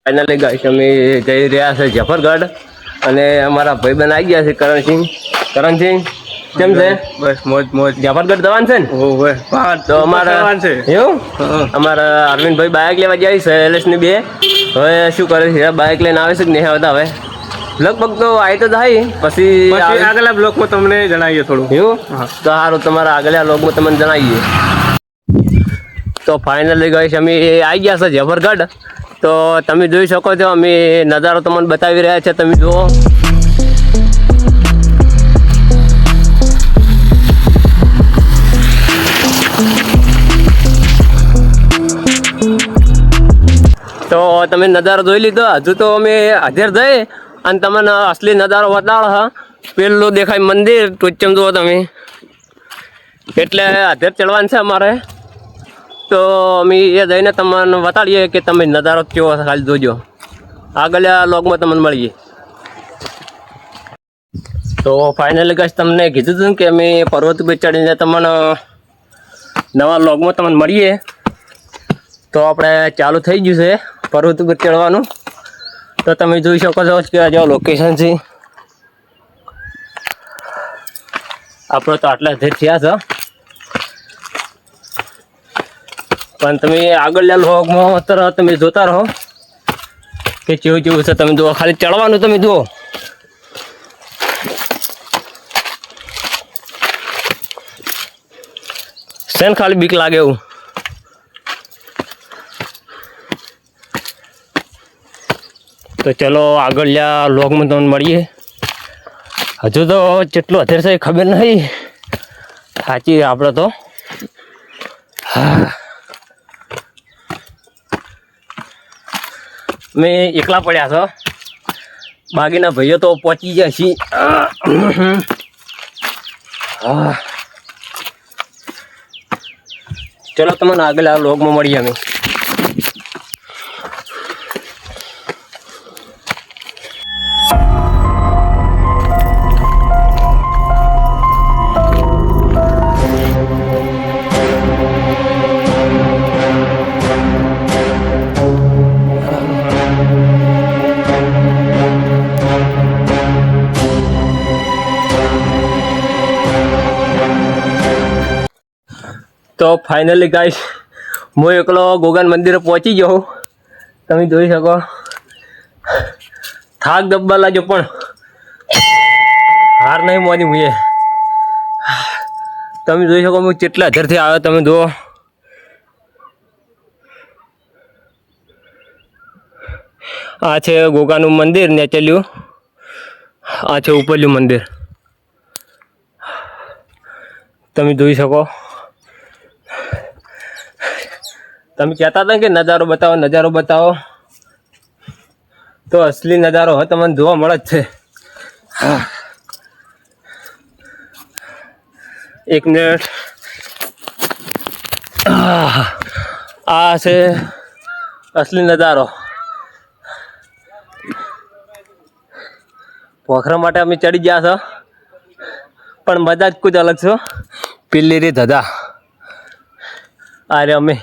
Finally guys અમે જઈ રહ્યા છે જફરગઢ અને અમારા ભાઈબંધ આવી ગયા છે કરણસિંહ કેમ છે? બસ મોજ મોજ. જફરગઢ જવાનું છે ને? ઓવે તો અમારા છે એવું અમારા અરવિંદભાઈ બાઇક લેવા જાય છે એલએસની બે. હવે શું કરે છે બાઇક લઈને આવે છે કે નહીં આવતા હવે લગભગ તો આવી તો થાય પછી આગલા બ્લોકમાં તમને જણાવીએ થોડું એવું તો સારું તમારા આગલા બ્લોકમાં તમને જણાવીએ. તો ફાઇનલી ગાઈસ અમે આવી ગયા છે જફરગઢ. તો તમે જોઈ શકો છો અમે નજારો તમને બતાવી રહ્યા છે તમે જુઓ. તો તમે નજારો જોઈ લીધો. હજુ તો અમે હાજર જઈએ અને તમને અસલી નજારો બતાડો હા. પેલું દેખાય મંદિર ટોચમ જુઓ તમે એટલે હાજર ચડવાનું છે અમારે. તો અમે એ જઈને તમને બતાડીએ કે તમે નજારો કેવો ખાલી જોજો. આગળના લોગમાં તમને મળીએ. તો ફાઇનલી ગાઈસ તમને કીધું હતું કે અમે પર્વત ઉપર ચડીને તમને નવા લોગમાં તમને મળીએ. તો આપણે ચાલુ થઈ ગયું છે પર્વત ઉપર ચડવાનું. તો તમે જોઈ શકો છો કે આ જો લોકેશન છે આપણે તો આટલા જ થયા છે પણ તમે આગળના લોગમાં અત્યારે તમે જોતા રહો કે કેવું કેવું છે. તમે જુઓ ખાલી ચડવાનું તમે જુઓ. શેન ખાલી બીક લાગે એવું. તો ચલો આગળના લોગમાં તમને મળીએ. હજુ તો જેટલું અત્યારે છે ખબર નહીં સાચી આપણે તો મેં એકલા પડ્યા છો બાકીના ભાઈઓ તો પહોંચી ગયા છીએ. ચલો તમને આગળ લોગમાં મળીએ અમે. તો ફાઇનલી ગાઈસ હું એકલો ગોગન મંદિરે પહોંચી ગયો. તમે જોઈ શકો થાક દબ્બા લાગ્યો પણ હાર નહીં મોની મુએ. તમે જોઈ શકો હું કેટલા હજારથી આવ્યો તમે જુઓ. આ છે ગોગાનું મંદિર ને ચાલ્યું. આ છે ઉપરલું મંદિર તમે જોઈ શકો. તમે કહેતા હતા કે નજારો બતાવો તો અસલી નજારો હવે તમને જોવા મળે જ છે. એક મિનિટ. આ છે અસલી નજારો. પોખરા માટે અમે ચડી ગયા છો પણ મજા જ કુછ અલગ છે. પેલી રે ધજા અરે અમે